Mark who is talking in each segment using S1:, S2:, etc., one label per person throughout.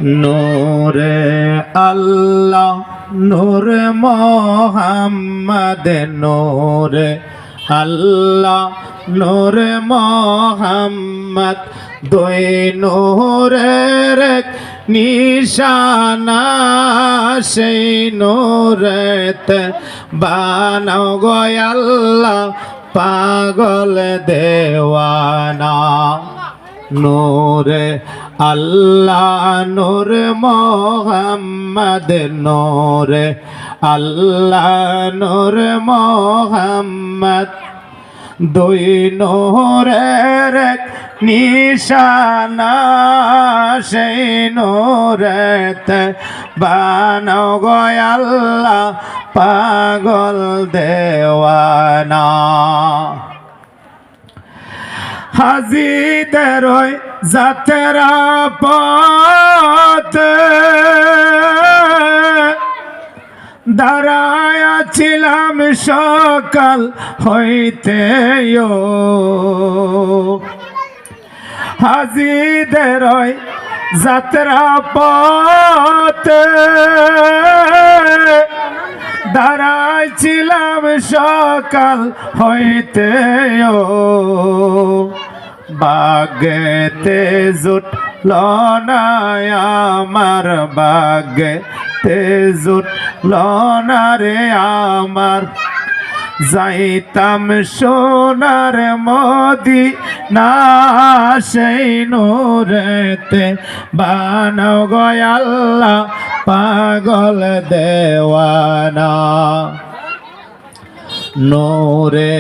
S1: নূরে আল্লাহ নূরে মোহাম্মদ নূরে আল্লাহ নূরে মোহাম্মদ দুই নূরের এক নিশানা সেই নূরেতে বানাও গো আল্লাহ পাগল দেওয়ানা নূরে আল্লাহ নূরে মোহাম্মদ নূরে আল্লাহ নূরে মোহাম্মদ দুই নূরের এক নিশানা সেই নূরেতে বানাও গো আল্লাহ পাগল দেওয়ানা হাজিদের যাত্রা পথে দাঁড়ায়াছিলাম সকাল হইতে হাজিদের যাত্রা পথে দাঁড়াইছিলাম সকাল হইতে বাগেতে জুটল না আমার বাগেতে জুটল না রে আমার যাইতাম সোনার মদিনা সেই নূরেতে বানাও গো আল্লাহ পাগল দেওয়ানা নূরে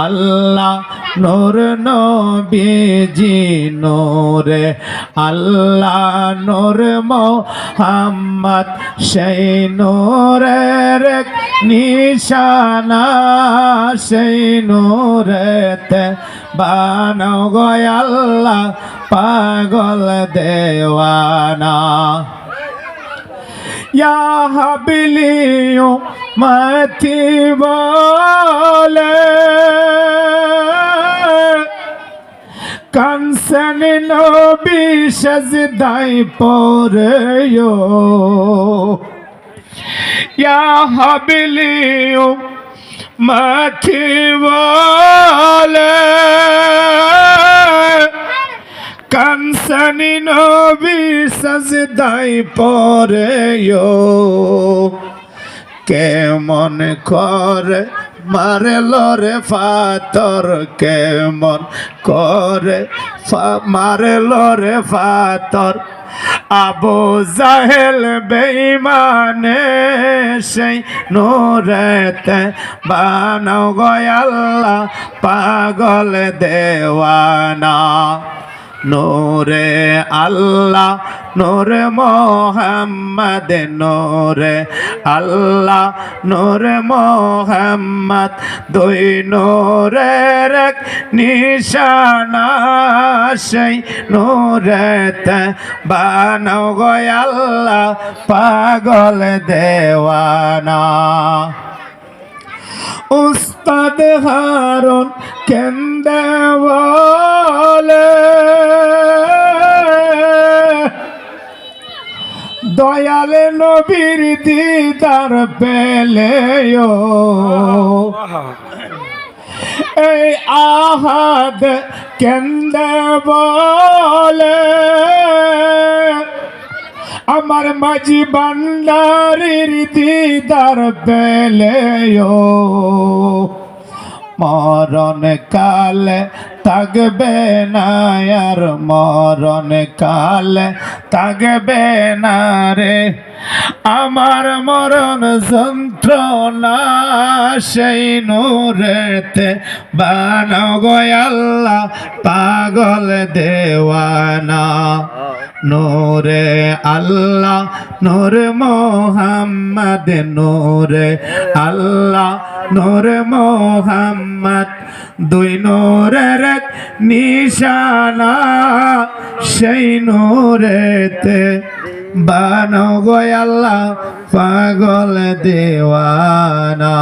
S1: আল্লাহ নূর নবীজি নূরে আল্লাহ নূর মোহাম্মদ সেই নূরের নিশানা সেই নূরেতে বানাও গো আল্লাহ পাগল দেওয়ানা ইয়া হাবিলিও মাতি বলে কানসন নবী সাজদাই পড়েও ইয়া হাবিলিও মাতি বলে কানসনি নবী সাজদাই পড়েও কেমন করে মারল রে ফাতর কেমন করে মারল রে ফাতর আবু জাহেল বেঈমানে সেই নূরেতে বানাও গো আল্লাহ পাগল দেওয়ানা নূরে আল্লাহ নূরে মোহাম্মদ নূরে আল্লাহ নূরে মোহাম্মদ দুই নূরের এক নিশানা সেই নূরেতে বানাও গো আল্লাহ পাগল দেওয়ানা উস্তাদ হারুন কেন্দে বলে দয়াল নবীর দিদার পেলেও এই আহাদ কেন্দে বলে আমার মাঝি ভান্ডারীর দিদার পেলেও মরণ কালে থাকবে না আর মরণ কালে থাকবে না রে আমার মরণ যন্ত্রণা সেই নূরেতে বানাও গো আল্লাহ পাগল দেওয়ানা নূরে আল্লাহ নূর মোহাম্মদ নূরে আল্লাহ নূর মোহাম্মদ দুই নূরের এক নিশানা সেই নূরেতে বানাও গো আল্লাহ পাগল দেওয়ানা।